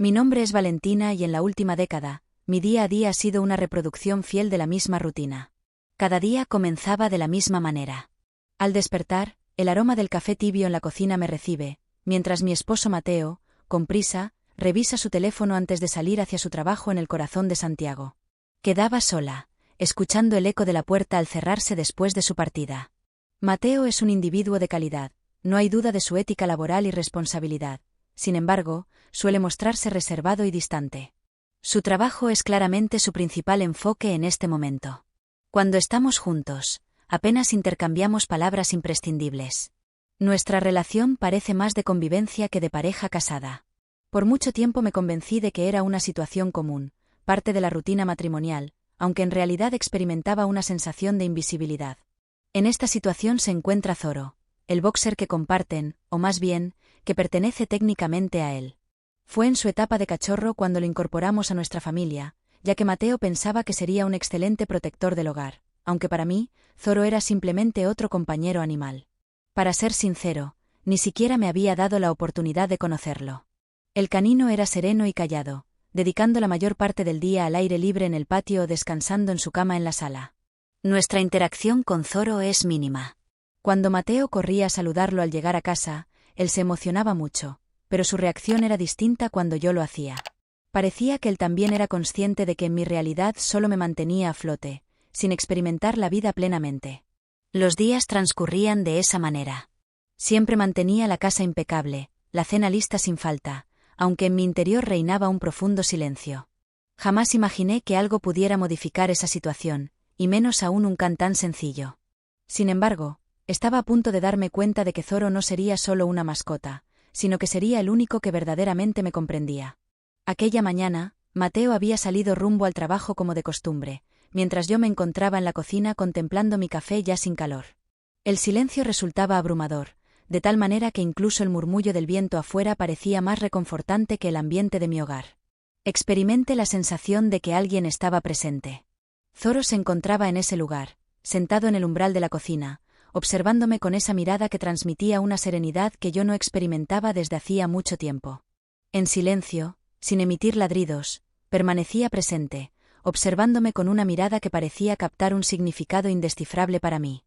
Mi nombre es Valentina y en la última década, mi día a día ha sido una reproducción fiel de la misma rutina. Cada día comenzaba de la misma manera. Al despertar, el aroma del café tibio en la cocina me recibe, mientras mi esposo Mateo, con prisa, revisa su teléfono antes de salir hacia su trabajo en el corazón de Santiago. Quedaba sola, escuchando el eco de la puerta al cerrarse después de su partida. Mateo es un individuo de calidad, no hay duda de su ética laboral y responsabilidad. Sin embargo, suele mostrarse reservado y distante. Su trabajo es claramente su principal enfoque en este momento. Cuando estamos juntos, apenas intercambiamos palabras imprescindibles. Nuestra relación parece más de convivencia que de pareja casada. Por mucho tiempo me convencí de que era una situación común, parte de la rutina matrimonial, aunque en realidad experimentaba una sensación de invisibilidad. En esta situación se encuentra Zoro, el boxer que comparten, o más bien, que pertenece técnicamente a él. Fue en su etapa de cachorro cuando lo incorporamos a nuestra familia, ya que Mateo pensaba que sería un excelente protector del hogar, aunque para mí, Zoro era simplemente otro compañero animal. Para ser sincero, ni siquiera me había dado la oportunidad de conocerlo. El canino era sereno y callado, dedicando la mayor parte del día al aire libre en el patio o descansando en su cama en la sala. Nuestra interacción con Zoro es mínima. Cuando Mateo corría a saludarlo al llegar a casa, él se emocionaba mucho, pero su reacción era distinta cuando yo lo hacía. Parecía que él también era consciente de que en mi realidad solo me mantenía a flote, sin experimentar la vida plenamente. Los días transcurrían de esa manera. Siempre mantenía la casa impecable, la cena lista sin falta, aunque en mi interior reinaba un profundo silencio. Jamás imaginé que algo pudiera modificar esa situación, y menos aún un can tan sencillo. Sin embargo, estaba a punto de darme cuenta de que Zoro no sería solo una mascota, sino que sería el único que verdaderamente me comprendía. Aquella mañana, Mateo había salido rumbo al trabajo como de costumbre, mientras yo me encontraba en la cocina contemplando mi café ya sin calor. El silencio resultaba abrumador, de tal manera que incluso el murmullo del viento afuera parecía más reconfortante que el ambiente de mi hogar. Experimenté la sensación de que alguien estaba presente. Zoro se encontraba en ese lugar, sentado en el umbral de la cocina, observándome con esa mirada que transmitía una serenidad que yo no experimentaba desde hacía mucho tiempo. En silencio, sin emitir ladridos, permanecía presente, observándome con una mirada que parecía captar un significado indescifrable para mí.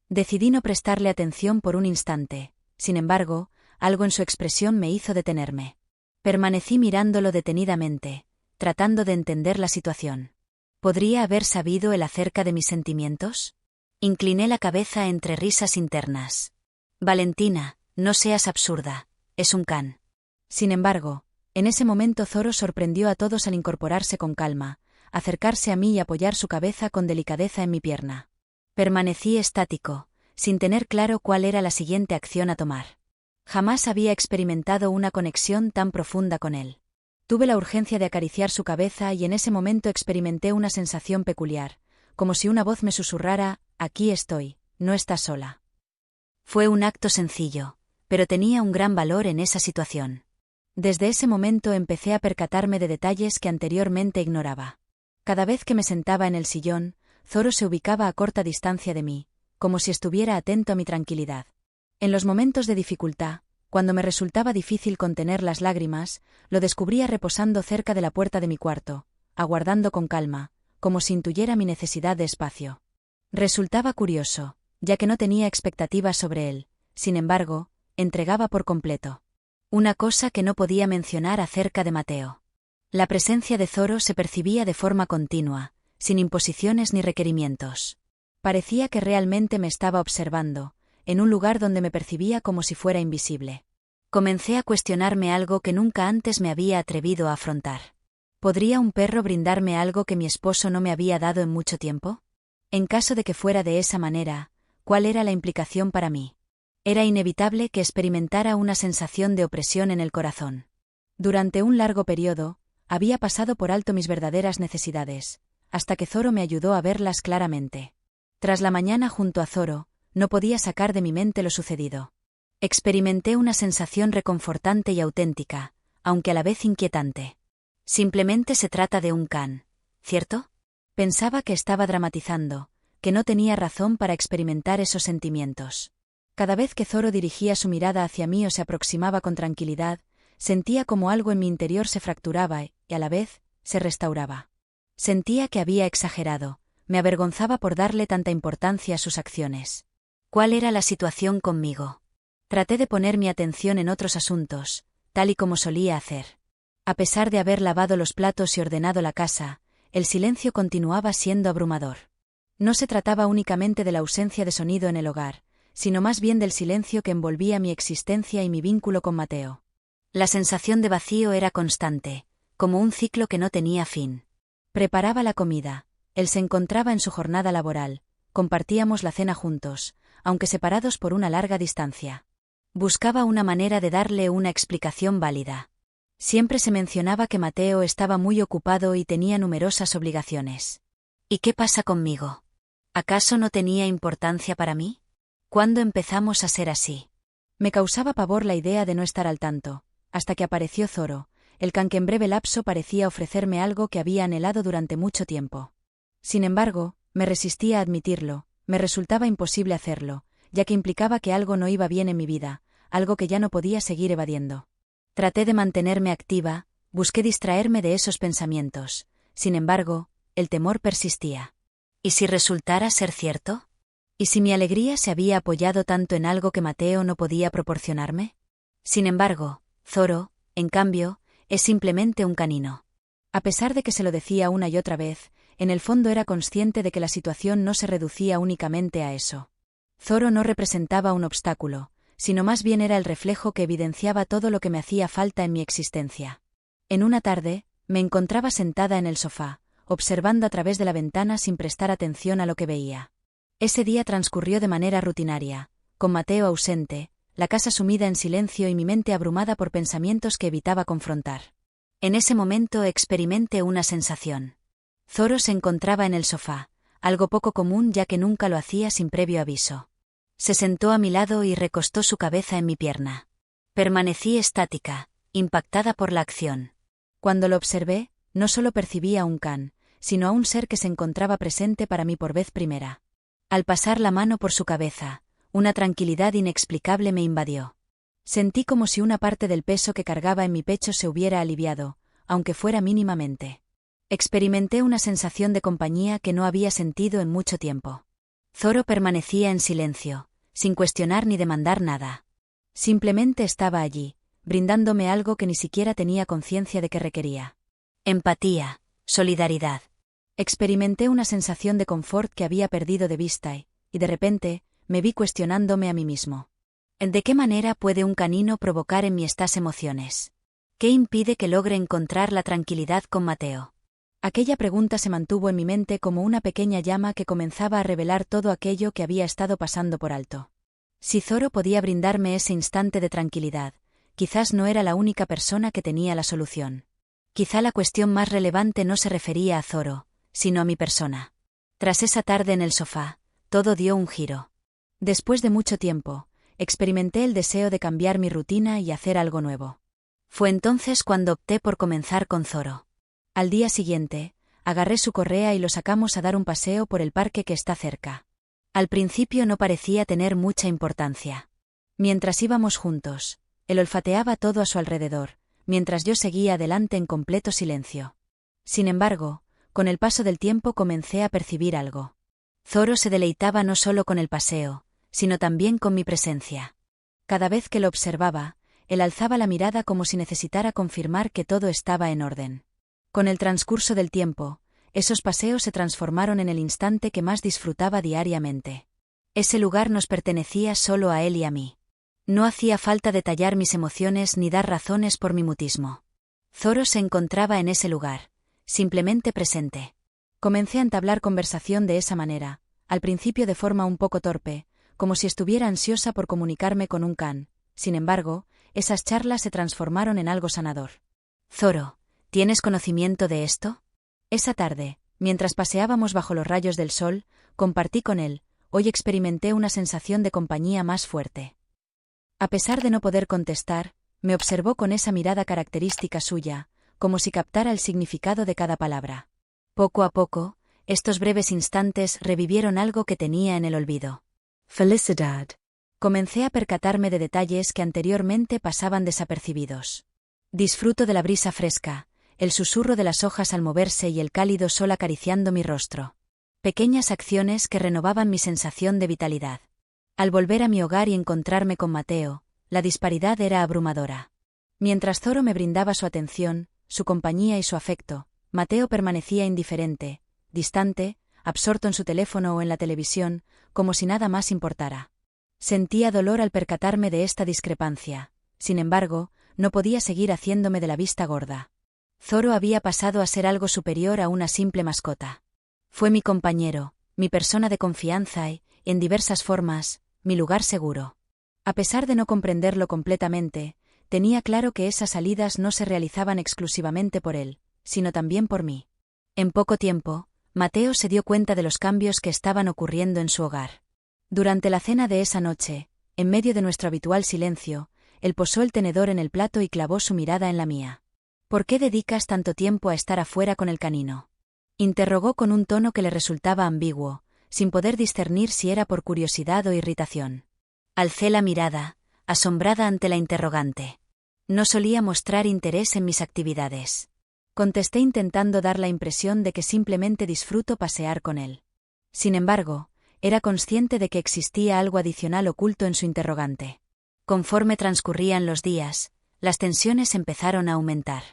Decidí no prestarle atención por un instante, sin embargo, algo en su expresión me hizo detenerme. Permanecí mirándolo detenidamente, tratando de entender la situación. ¿Podría haber sabido él acerca de mis sentimientos? Incliné la cabeza entre risas internas. Valentina, no seas absurda, es un can. Sin embargo, en ese momento Zoro sorprendió a todos al incorporarse con calma, acercarse a mí y apoyar su cabeza con delicadeza en mi pierna. Permanecí estático, sin tener claro cuál era la siguiente acción a tomar. Jamás había experimentado una conexión tan profunda con él. Tuve la urgencia de acariciar su cabeza y en ese momento experimenté una sensación peculiar, como si una voz me susurrara: «Aquí estoy, no estás sola». Fue un acto sencillo, pero tenía un gran valor en esa situación. Desde ese momento empecé a percatarme de detalles que anteriormente ignoraba. Cada vez que me sentaba en el sillón, Zoro se ubicaba a corta distancia de mí, como si estuviera atento a mi tranquilidad. En los momentos de dificultad, cuando me resultaba difícil contener las lágrimas, lo descubría reposando cerca de la puerta de mi cuarto, aguardando con calma, como si intuyera mi necesidad de espacio. Resultaba curioso, ya que no tenía expectativas sobre él, sin embargo, entregaba por completo. Una cosa que no podía mencionar acerca de Mateo. La presencia de Zoro se percibía de forma continua, sin imposiciones ni requerimientos. Parecía que realmente me estaba observando, en un lugar donde me percibía como si fuera invisible. Comencé a cuestionarme algo que nunca antes me había atrevido a afrontar. ¿Podría un perro brindarme algo que mi esposo no me había dado en mucho tiempo? En caso de que fuera de esa manera, ¿cuál era la implicación para mí? Era inevitable que experimentara una sensación de opresión en el corazón. Durante un largo periodo, había pasado por alto mis verdaderas necesidades, hasta que Zoro me ayudó a verlas claramente. Tras la mañana junto a Zoro, no podía sacar de mi mente lo sucedido. Experimenté una sensación reconfortante y auténtica, aunque a la vez inquietante. Simplemente se trata de un can, ¿cierto? Pensaba que estaba dramatizando, que no tenía razón para experimentar esos sentimientos. Cada vez que Zoro dirigía su mirada hacia mí o se aproximaba con tranquilidad, sentía como algo en mi interior se fracturaba y, a la vez, se restauraba. Sentía que había exagerado, me avergonzaba por darle tanta importancia a sus acciones. ¿Cuál era la situación conmigo? Traté de poner mi atención en otros asuntos, tal y como solía hacer. A pesar de haber lavado los platos y ordenado la casa, el silencio continuaba siendo abrumador. No se trataba únicamente de la ausencia de sonido en el hogar, sino más bien del silencio que envolvía mi existencia y mi vínculo con Mateo. La sensación de vacío era constante, como un ciclo que no tenía fin. Preparaba la comida, él se encontraba en su jornada laboral, compartíamos la cena juntos, aunque separados por una larga distancia. Buscaba una manera de darle una explicación válida. Siempre se mencionaba que Mateo estaba muy ocupado y tenía numerosas obligaciones. ¿Y qué pasa conmigo? ¿Acaso no tenía importancia para mí? ¿Cuándo empezamos a ser así? Me causaba pavor la idea de no estar al tanto, hasta que apareció Zoro, el can que en breve lapso parecía ofrecerme algo que había anhelado durante mucho tiempo. Sin embargo, me resistía a admitirlo, me resultaba imposible hacerlo, ya que implicaba que algo no iba bien en mi vida, algo que ya no podía seguir evadiendo. Traté de mantenerme activa, busqué distraerme de esos pensamientos, sin embargo, el temor persistía. ¿Y si resultara ser cierto? ¿Y si mi alegría se había apoyado tanto en algo que Mateo no podía proporcionarme? Sin embargo, Zoro, en cambio, es simplemente un canino. A pesar de que se lo decía una y otra vez, en el fondo era consciente de que la situación no se reducía únicamente a eso. Zoro no representaba un obstáculo, sino más bien era el reflejo que evidenciaba todo lo que me hacía falta en mi existencia. En una tarde, me encontraba sentada en el sofá, observando a través de la ventana sin prestar atención a lo que veía. Ese día transcurrió de manera rutinaria, con Mateo ausente, la casa sumida en silencio y mi mente abrumada por pensamientos que evitaba confrontar. En ese momento experimenté una sensación. Zoro se encontraba en el sofá, algo poco común ya que nunca lo hacía sin previo aviso. Se sentó a mi lado y recostó su cabeza en mi pierna. Permanecí estática, impactada por la acción. Cuando lo observé, no solo percibí a un can, sino a un ser que se encontraba presente para mí por vez primera. Al pasar la mano por su cabeza, una tranquilidad inexplicable me invadió. Sentí como si una parte del peso que cargaba en mi pecho se hubiera aliviado, aunque fuera mínimamente. Experimenté una sensación de compañía que no había sentido en mucho tiempo. Zoro permanecía en silencio, sin cuestionar ni demandar nada. Simplemente estaba allí, brindándome algo que ni siquiera tenía conciencia de que requería. Empatía, solidaridad. Experimenté una sensación de confort que había perdido de vista y, de repente, me vi cuestionándome a mí mismo. ¿De qué manera puede un canino provocar en mí estas emociones? ¿Qué impide que logre encontrar la tranquilidad con Mateo? Aquella pregunta se mantuvo en mi mente como una pequeña llama que comenzaba a revelar todo aquello que había estado pasando por alto. Si Zoro podía brindarme ese instante de tranquilidad, quizás no era la única persona que tenía la solución. Quizá la cuestión más relevante no se refería a Zoro, sino a mi persona. Tras esa tarde en el sofá, todo dio un giro. Después de mucho tiempo, experimenté el deseo de cambiar mi rutina y hacer algo nuevo. Fue entonces cuando opté por comenzar con Zoro. Al día siguiente, agarré su correa y lo sacamos a dar un paseo por el parque que está cerca. Al principio no parecía tener mucha importancia. Mientras íbamos juntos, él olfateaba todo a su alrededor, mientras yo seguía adelante en completo silencio. Sin embargo, con el paso del tiempo comencé a percibir algo. Zoro se deleitaba no solo con el paseo, sino también con mi presencia. Cada vez que lo observaba, él alzaba la mirada como si necesitara confirmar que todo estaba en orden. Con el transcurso del tiempo, esos paseos se transformaron en el instante que más disfrutaba diariamente. Ese lugar nos pertenecía solo a él y a mí. No hacía falta detallar mis emociones ni dar razones por mi mutismo. Zoro se encontraba en ese lugar, simplemente presente. Comencé a entablar conversación de esa manera, al principio de forma un poco torpe, como si estuviera ansiosa por comunicarme con un can. Sin embargo, esas charlas se transformaron en algo sanador. Zoro, ¿tienes conocimiento de esto? Esa tarde, mientras paseábamos bajo los rayos del sol, compartí con él, hoy experimenté una sensación de compañía más fuerte. A pesar de no poder contestar, me observó con esa mirada característica suya, como si captara el significado de cada palabra. Poco a poco, estos breves instantes revivieron algo que tenía en el olvido. Felicidad. Comencé a percatarme de detalles que anteriormente pasaban desapercibidos. Disfruto de la brisa fresca, el susurro de las hojas al moverse y el cálido sol acariciando mi rostro. Pequeñas acciones que renovaban mi sensación de vitalidad. Al volver a mi hogar y encontrarme con Mateo, la disparidad era abrumadora. Mientras Zoro me brindaba su atención, su compañía y su afecto, Mateo permanecía indiferente, distante, absorto en su teléfono o en la televisión, como si nada más importara. Sentía dolor al percatarme de esta discrepancia. Sin embargo, no podía seguir haciéndome de la vista gorda. Zoro había pasado a ser algo superior a una simple mascota. Fue mi compañero, mi persona de confianza y, en diversas formas, mi lugar seguro. A pesar de no comprenderlo completamente, tenía claro que esas salidas no se realizaban exclusivamente por él, sino también por mí. En poco tiempo, Mateo se dio cuenta de los cambios que estaban ocurriendo en su hogar. Durante la cena de esa noche, en medio de nuestro habitual silencio, él posó el tenedor en el plato y clavó su mirada en la mía. «¿Por qué dedicas tanto tiempo a estar afuera con el canino?», interrogó con un tono que le resultaba ambiguo, sin poder discernir si era por curiosidad o irritación. Alcé la mirada, asombrada ante la interrogante. No solía mostrar interés en mis actividades. Contesté intentando dar la impresión de que simplemente disfruto pasear con él. Sin embargo, era consciente de que existía algo adicional oculto en su interrogante. Conforme transcurrían los días, las tensiones empezaron a aumentar.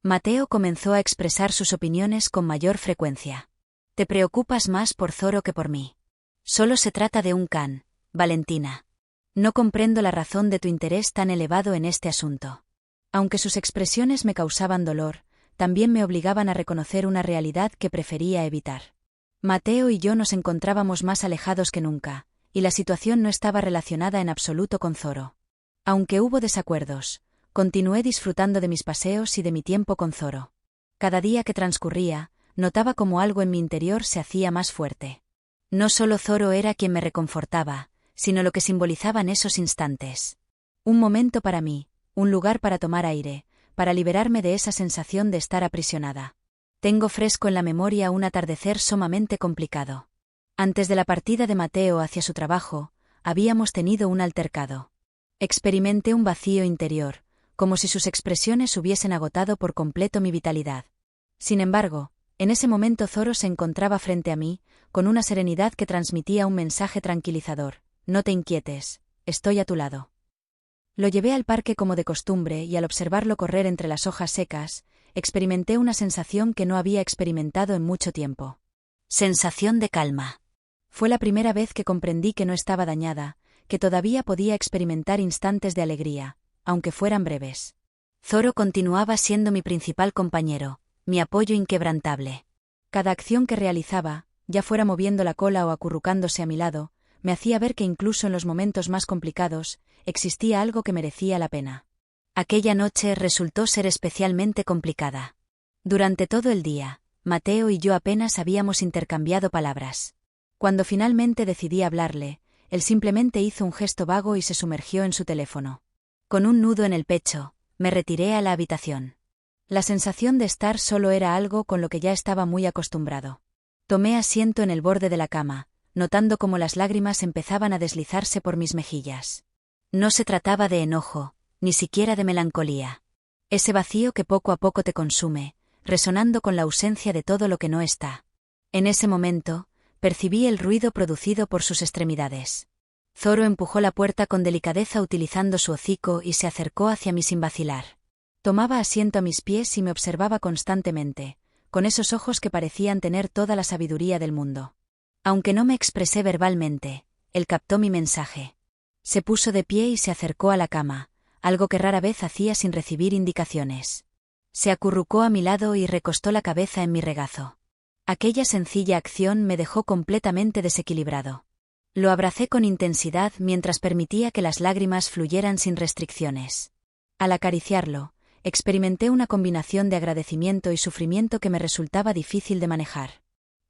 Mateo comenzó a expresar sus opiniones con mayor frecuencia. «Te preocupas más por Zoro que por mí. Solo se trata de un can, Valentina. No comprendo la razón de tu interés tan elevado en este asunto». Aunque sus expresiones me causaban dolor, también me obligaban a reconocer una realidad que prefería evitar. Mateo y yo nos encontrábamos más alejados que nunca, y la situación no estaba relacionada en absoluto con Zoro. Aunque hubo desacuerdos, continué disfrutando de mis paseos y de mi tiempo con Zoro. Cada día que transcurría, notaba como algo en mi interior se hacía más fuerte. No solo Zoro era quien me reconfortaba, sino lo que simbolizaban esos instantes. Un momento para mí, un lugar para tomar aire, para liberarme de esa sensación de estar aprisionada. Tengo fresco en la memoria un atardecer sumamente complicado. Antes de la partida de Mateo hacia su trabajo, habíamos tenido un altercado. Experimenté un vacío interior, como si sus expresiones hubiesen agotado por completo mi vitalidad. Sin embargo, en ese momento Zoro se encontraba frente a mí, con una serenidad que transmitía un mensaje tranquilizador: «No te inquietes, estoy a tu lado». Lo llevé al parque como de costumbre y al observarlo correr entre las hojas secas, experimenté una sensación que no había experimentado en mucho tiempo. Sensación de calma. Fue la primera vez que comprendí que no estaba dañada, que todavía podía experimentar instantes de alegría, aunque fueran breves. Zoro continuaba siendo mi principal compañero, mi apoyo inquebrantable. Cada acción que realizaba, ya fuera moviendo la cola o acurrucándose a mi lado, me hacía ver que incluso en los momentos más complicados, existía algo que merecía la pena. Aquella noche resultó ser especialmente complicada. Durante todo el día, Mateo y yo apenas habíamos intercambiado palabras. Cuando finalmente decidí hablarle, él simplemente hizo un gesto vago y se sumergió en su teléfono. Con un nudo en el pecho, me retiré a la habitación. La sensación de estar solo era algo con lo que ya estaba muy acostumbrado. Tomé asiento en el borde de la cama, notando cómo las lágrimas empezaban a deslizarse por mis mejillas. No se trataba de enojo, ni siquiera de melancolía. Ese vacío que poco a poco te consume, resonando con la ausencia de todo lo que no está. En ese momento, percibí el ruido producido por sus extremidades. Zoro empujó la puerta con delicadeza utilizando su hocico y se acercó hacia mí sin vacilar. Tomaba asiento a mis pies y me observaba constantemente, con esos ojos que parecían tener toda la sabiduría del mundo. Aunque no me expresé verbalmente, él captó mi mensaje. Se puso de pie y se acercó a la cama, algo que rara vez hacía sin recibir indicaciones. Se acurrucó a mi lado y recostó la cabeza en mi regazo. Aquella sencilla acción me dejó completamente desequilibrado. Lo abracé con intensidad mientras permitía que las lágrimas fluyeran sin restricciones. Al acariciarlo, experimenté una combinación de agradecimiento y sufrimiento que me resultaba difícil de manejar.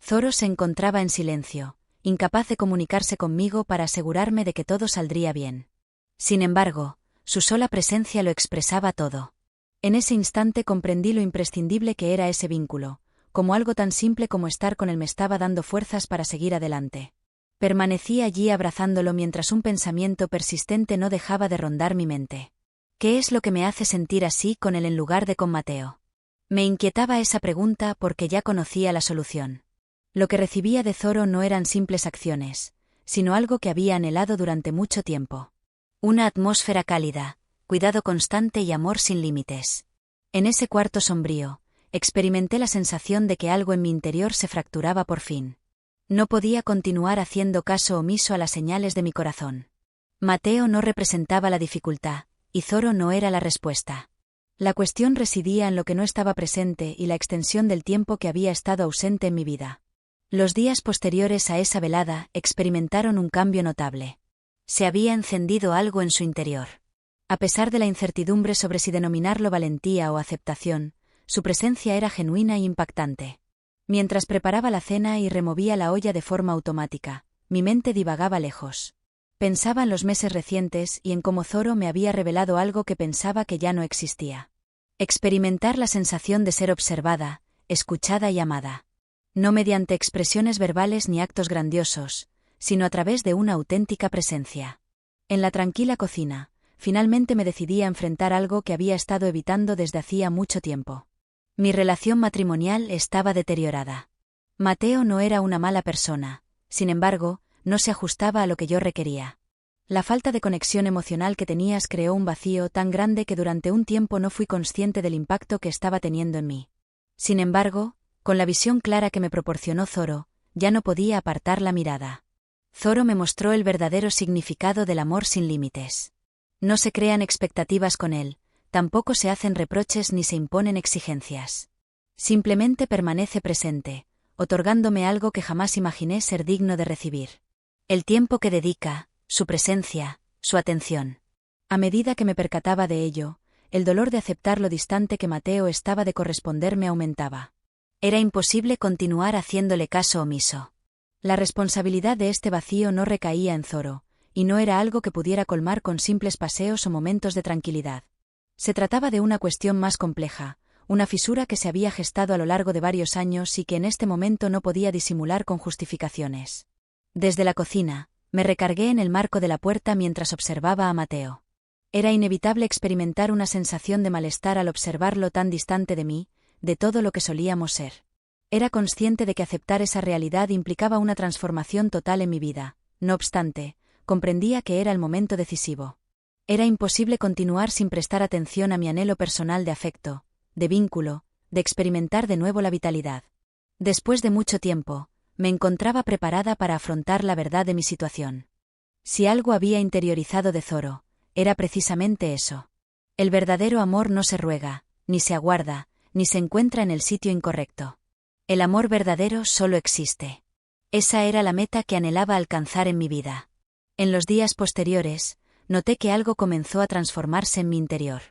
Zoro se encontraba en silencio, incapaz de comunicarse conmigo para asegurarme de que todo saldría bien. Sin embargo, su sola presencia lo expresaba todo. En ese instante comprendí lo imprescindible que era ese vínculo, como algo tan simple como estar con él me estaba dando fuerzas para seguir adelante. Permanecí allí abrazándolo mientras un pensamiento persistente no dejaba de rondar mi mente. ¿Qué es lo que me hace sentir así con él en lugar de con Mateo? Me inquietaba esa pregunta porque ya conocía la solución. Lo que recibía de Zoro no eran simples acciones, sino algo que había anhelado durante mucho tiempo. Una atmósfera cálida, cuidado constante y amor sin límites. En ese cuarto sombrío, experimenté la sensación de que algo en mi interior se fracturaba por fin. No podía continuar haciendo caso omiso a las señales de mi corazón. Mateo no representaba la dificultad, y Zoro no era la respuesta. La cuestión residía en lo que no estaba presente y la extensión del tiempo que había estado ausente en mi vida. Los días posteriores a esa velada experimentaron un cambio notable. Se había encendido algo en su interior. A pesar de la incertidumbre sobre si denominarlo valentía o aceptación, su presencia era genuina e impactante. Mientras preparaba la cena y removía la olla de forma automática, mi mente divagaba lejos. Pensaba en los meses recientes y en cómo Zoro me había revelado algo que pensaba que ya no existía. Experimentar la sensación de ser observada, escuchada y amada. No mediante expresiones verbales ni actos grandiosos, sino a través de una auténtica presencia. En la tranquila cocina, finalmente me decidí a enfrentar algo que había estado evitando desde hacía mucho tiempo. Mi relación matrimonial estaba deteriorada. Mateo no era una mala persona, sin embargo, no se ajustaba a lo que yo requería. La falta de conexión emocional que tenías creó un vacío tan grande que durante un tiempo no fui consciente del impacto que estaba teniendo en mí. Sin embargo, con la visión clara que me proporcionó Zoro, ya no podía apartar la mirada. Zoro me mostró el verdadero significado del amor sin límites. No se crean expectativas con él, tampoco se hacen reproches ni se imponen exigencias. Simplemente permanece presente, otorgándome algo que jamás imaginé ser digno de recibir. El tiempo que dedica, su presencia, su atención. A medida que me percataba de ello, el dolor de aceptar lo distante que Mateo estaba de corresponderme aumentaba. Era imposible continuar haciéndole caso omiso. La responsabilidad de este vacío no recaía en Zoro, y no era algo que pudiera colmar con simples paseos o momentos de tranquilidad. Se trataba de una cuestión más compleja, una fisura que se había gestado a lo largo de varios años y que en este momento no podía disimular con justificaciones. Desde la cocina, me recargué en el marco de la puerta mientras observaba a Mateo. Era inevitable experimentar una sensación de malestar al observarlo tan distante de mí, de todo lo que solíamos ser. Era consciente de que aceptar esa realidad implicaba una transformación total en mi vida. No obstante, comprendía que era el momento decisivo. Era imposible continuar sin prestar atención a mi anhelo personal de afecto, de vínculo, de experimentar de nuevo la vitalidad. Después de mucho tiempo, me encontraba preparada para afrontar la verdad de mi situación. Si algo había interiorizado de Zoro, era precisamente eso. El verdadero amor no se ruega, ni se aguarda, ni se encuentra en el sitio incorrecto. El amor verdadero solo existe. Esa era la meta que anhelaba alcanzar en mi vida. En los días posteriores, noté que algo comenzó a transformarse en mi interior.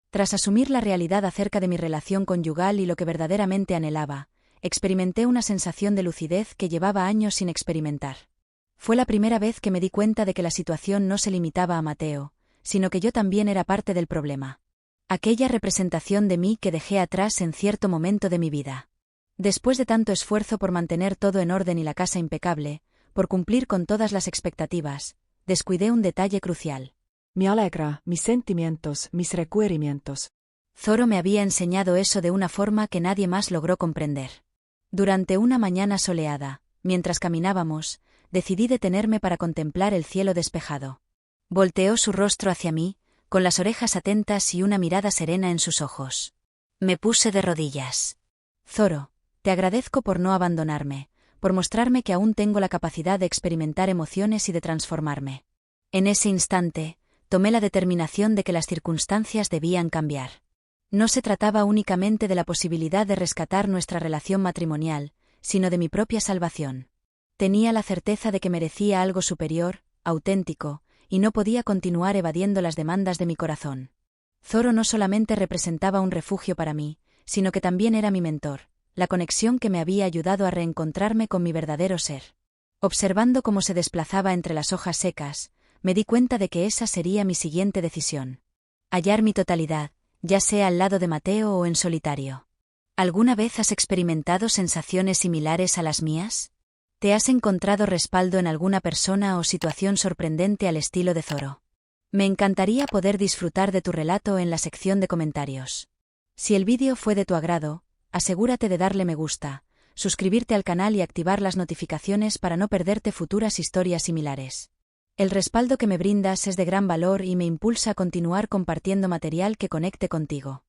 Tras asumir la realidad acerca de mi relación conyugal y lo que verdaderamente anhelaba, experimenté una sensación de lucidez que llevaba años sin experimentar. Fue la primera vez que me di cuenta de que la situación no se limitaba a Mateo, sino que yo también era parte del problema. Aquella representación de mí que dejé atrás en cierto momento de mi vida. Después de tanto esfuerzo por mantener todo en orden y la casa impecable, por cumplir con todas las expectativas, descuidé un detalle crucial. Me alegra, mis sentimientos, mis requerimientos. Zoro me había enseñado eso de una forma que nadie más logró comprender. Durante una mañana soleada, mientras caminábamos, decidí detenerme para contemplar el cielo despejado. Volteó su rostro hacia mí, con las orejas atentas y una mirada serena en sus ojos. Me puse de rodillas. Zoro, te agradezco por no abandonarme, por mostrarme que aún tengo la capacidad de experimentar emociones y de transformarme. En ese instante, tomé la determinación de que las circunstancias debían cambiar. No se trataba únicamente de la posibilidad de rescatar nuestra relación matrimonial, sino de mi propia salvación. Tenía la certeza de que merecía algo superior, auténtico, y no podía continuar evadiendo las demandas de mi corazón. Zoro no solamente representaba un refugio para mí, sino que también era mi mentor, la conexión que me había ayudado a reencontrarme con mi verdadero ser. Observando cómo se desplazaba entre las hojas secas, me di cuenta de que esa sería mi siguiente decisión. Hallar mi totalidad, ya sea al lado de Mateo o en solitario. ¿Alguna vez has experimentado sensaciones similares a las mías? ¿Te has encontrado respaldo en alguna persona o situación sorprendente al estilo de Zoro? Me encantaría poder disfrutar de tu relato en la sección de comentarios. Si el vídeo fue de tu agrado, asegúrate de darle me gusta, suscribirte al canal y activar las notificaciones para no perderte futuras historias similares. El respaldo que me brindas es de gran valor y me impulsa a continuar compartiendo material que conecte contigo.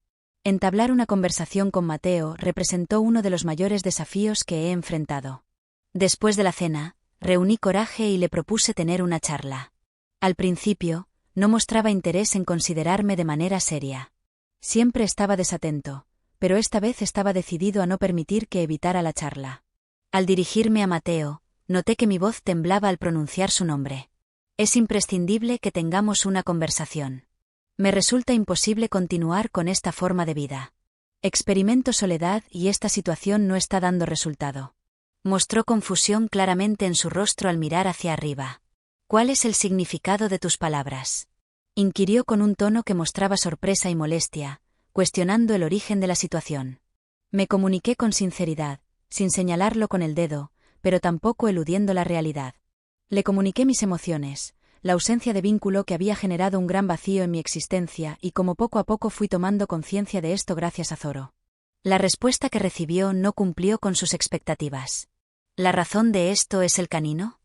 Entablar una conversación con Mateo representó uno de los mayores desafíos que he enfrentado. Después de la cena, reuní coraje y le propuse tener una charla. Al principio, no mostraba interés en considerarme de manera seria. Siempre estaba desatento, pero esta vez estaba decidido a no permitir que evitara la charla. Al dirigirme a Mateo, noté que mi voz temblaba al pronunciar su nombre. Es imprescindible que tengamos una conversación. Me resulta imposible continuar con esta forma de vida. Experimento soledad y esta situación no está dando resultado. Mostró confusión claramente en su rostro al mirar hacia arriba. ¿Cuál es el significado de tus palabras?, inquirió con un tono que mostraba sorpresa y molestia, cuestionando el origen de la situación. Me comuniqué con sinceridad, sin señalarlo con el dedo, pero tampoco eludiendo la realidad. Le comuniqué mis emociones, la ausencia de vínculo que había generado un gran vacío en mi existencia y cómo poco a poco fui tomando conciencia de esto gracias a Zoro. La respuesta que recibió no cumplió con sus expectativas. ¿La razón de esto es el canino?,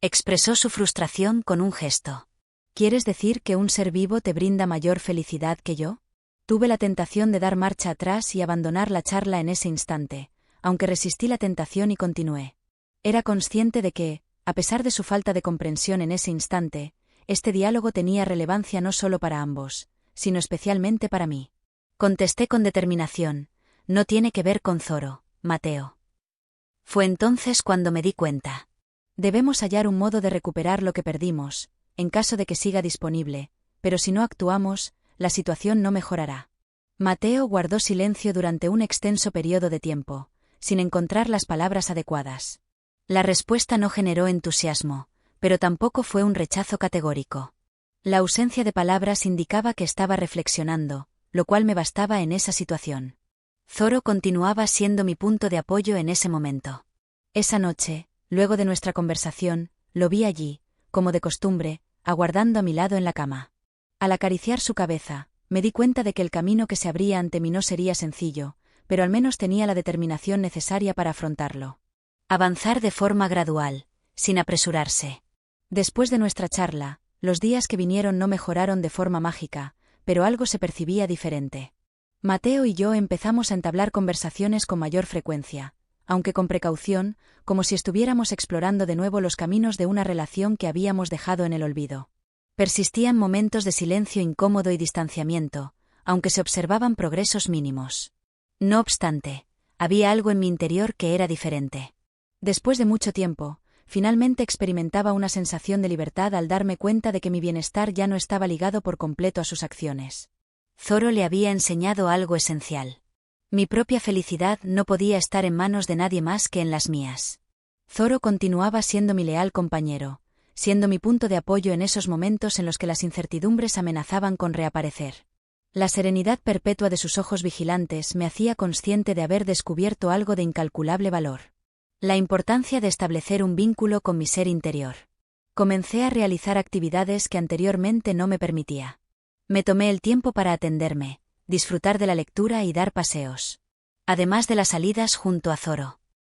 expresó su frustración con un gesto. ¿Quieres decir que un ser vivo te brinda mayor felicidad que yo? Tuve la tentación de dar marcha atrás y abandonar la charla en ese instante, aunque resistí la tentación y continué. Era consciente de que, a pesar de su falta de comprensión en ese instante, este diálogo tenía relevancia no solo para ambos, sino especialmente para mí. Contesté con determinación: no tiene que ver con Zoro, Mateo. Fue entonces cuando me di cuenta. Debemos hallar un modo de recuperar lo que perdimos, en caso de que siga disponible, pero si no actuamos, la situación no mejorará. Mateo guardó silencio durante un extenso periodo de tiempo, sin encontrar las palabras adecuadas. La respuesta no generó entusiasmo, pero tampoco fue un rechazo categórico. La ausencia de palabras indicaba que estaba reflexionando, lo cual me bastaba en esa situación. Zoro continuaba siendo mi punto de apoyo en ese momento. Esa noche, luego de nuestra conversación, lo vi allí, como de costumbre, aguardando a mi lado en la cama. Al acariciar su cabeza, me di cuenta de que el camino que se abría ante mí no sería sencillo, pero al menos tenía la determinación necesaria para afrontarlo. Avanzar de forma gradual, sin apresurarse. Después de nuestra charla, los días que vinieron no mejoraron de forma mágica, pero algo se percibía diferente. Mateo y yo empezamos a entablar conversaciones con mayor frecuencia, aunque con precaución, como si estuviéramos explorando de nuevo los caminos de una relación que habíamos dejado en el olvido. Persistían momentos de silencio incómodo y distanciamiento, aunque se observaban progresos mínimos. No obstante, había algo en mi interior que era diferente. Después de mucho tiempo, finalmente experimentaba una sensación de libertad al darme cuenta de que mi bienestar ya no estaba ligado por completo a sus acciones. Zoro le había enseñado algo esencial. Mi propia felicidad no podía estar en manos de nadie más que en las mías. Zoro continuaba siendo mi leal compañero, siendo mi punto de apoyo en esos momentos en los que las incertidumbres amenazaban con reaparecer. La serenidad perpetua de sus ojos vigilantes me hacía consciente de haber descubierto algo de incalculable valor. La importancia de establecer un vínculo con mi ser interior. Comencé a realizar actividades que anteriormente no me permitía. Me tomé el tiempo para atenderme, disfrutar de la lectura y dar paseos. Además de las salidas junto a Zoro.